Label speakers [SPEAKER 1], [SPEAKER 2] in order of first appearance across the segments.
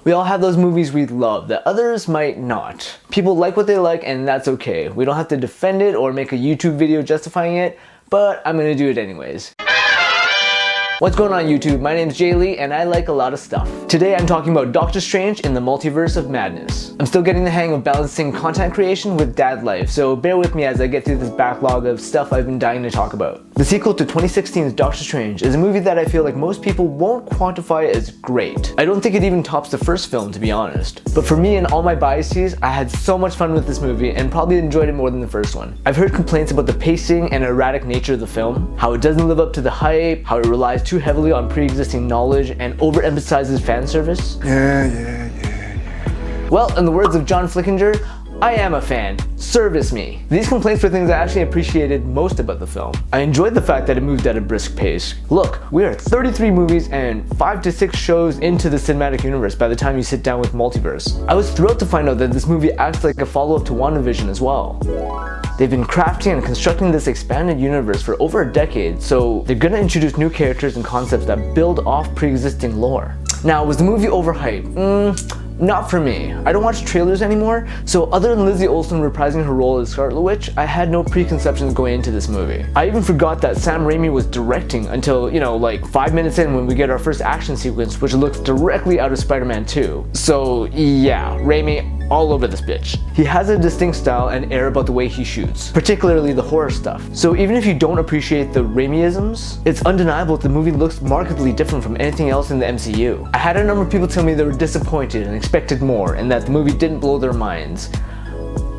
[SPEAKER 1] We all have those movies we love that others might not. People like what they like, and that's okay. We don't have to defend it or make a YouTube video justifying it, but I'm gonna do it anyways. What's going on YouTube? My name's Jay Lee and I like a lot of stuff. Today I'm talking about Doctor Strange in the Multiverse of Madness. I'm still getting the hang of balancing content creation with dad life, so bear with me as I get through this backlog of stuff I've been dying to talk about. The sequel to 2016's Doctor Strange is a movie that I feel like most people won't quantify as great. I don't think it even tops the first film, to be honest. But for me and all my biases, I had so much fun with this movie and probably enjoyed it more than the first one. I've heard complaints about the pacing and erratic nature of the film, how it doesn't live up to the hype, how it relies too heavily on pre-existing knowledge and overemphasizes fan service. Yeah. Well, in the words of John Flickinger, I am a fan. Service me. These complaints were things I actually appreciated most about the film. I enjoyed the fact that it moved at a brisk pace. Look, we are 33 movies and 5 to 6 shows into the cinematic universe by the time you sit down with Multiverse. I was thrilled to find out that this movie acts like a follow-up to WandaVision as well. They've been crafting and constructing this expanded universe for over a decade, so they're gonna introduce new characters and concepts that build off pre-existing lore. Now, was the movie overhyped? Not for me. I don't watch trailers anymore, so other than Lizzie Olsen reprising her role as Scarlet Witch, I had no preconceptions going into this movie. I even forgot that Sam Raimi was directing until, like 5 minutes in when we get our first action sequence, which looks directly out of Spider-Man 2. So yeah, Raimi all over this bitch. He has a distinct style and air about the way he shoots, particularly the horror stuff. So even if you don't appreciate the Raimi-isms, it's undeniable that the movie looks markedly different from anything else in the MCU. I had a number of people tell me they were disappointed and expected more, and that the movie didn't blow their minds.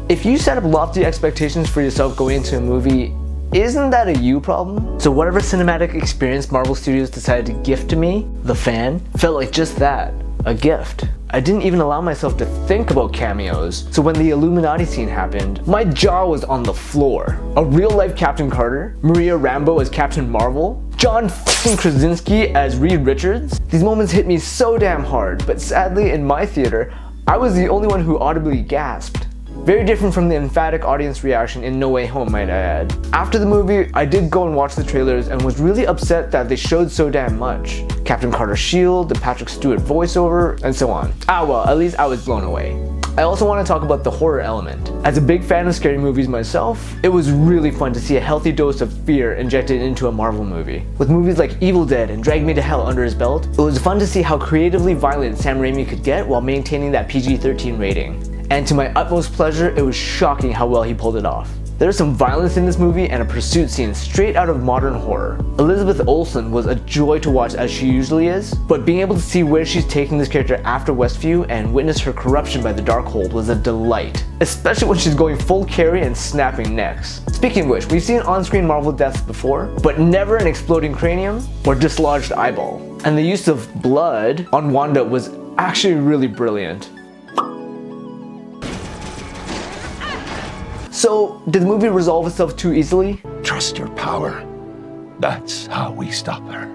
[SPEAKER 1] If you set up lofty expectations for yourself going into a movie, isn't that a you problem? So whatever cinematic experience Marvel Studios decided to gift to me, the fan, felt like just that, a gift. I didn't even allow myself to think about cameos, so when the Illuminati scene happened, my jaw was on the floor. A real-life Captain Carter, Maria Rambeau as Captain Marvel, John f***ing Krasinski as Reed Richards. These moments hit me so damn hard, but sadly in my theater, I was the only one who audibly gasped. Very different from the emphatic audience reaction in No Way Home, might I add. After the movie, I did go and watch the trailers and was really upset that they showed so damn much. Captain Carter's shield, the Patrick Stewart voiceover, and so on. Well, at least I was blown away. I also want to talk about the horror element. As a big fan of scary movies myself, it was really fun to see a healthy dose of fear injected into a Marvel movie. With movies like Evil Dead and Drag Me to Hell under his belt, it was fun to see how creatively violent Sam Raimi could get while maintaining that PG-13 rating. And to my utmost pleasure, it was shocking how well he pulled it off. There's some violence in this movie and a pursuit scene straight out of modern horror. Elizabeth Olsen was a joy to watch as she usually is, but being able to see where she's taking this character after Westview and witness her corruption by the Darkhold was a delight. Especially when she's going full Carrie and snapping necks. Speaking of which, we've seen on-screen Marvel deaths before, but never an exploding cranium or dislodged eyeball. And the use of blood on Wanda was actually really brilliant. So, did the movie resolve itself too easily?
[SPEAKER 2] Trust your power. That's how we stop her.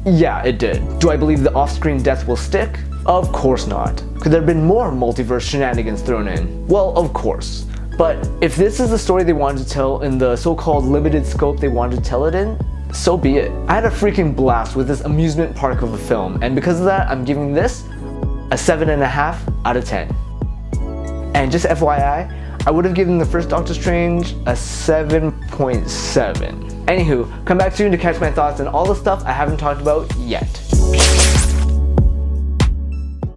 [SPEAKER 1] Yeah, it did. Do I believe the off-screen death will stick? Of course not. Could there have been more multiverse shenanigans thrown in? Well, of course. But if this is the story they wanted to tell in the so-called limited scope they wanted to tell it in, so be it. I had a freaking blast with this amusement park of a film, and because of that, I'm giving this a 7.5 out of 10. And just FYI, I would have given the first Doctor Strange a 7.7. Anywho, come back soon to catch my thoughts on all the stuff I haven't talked about yet.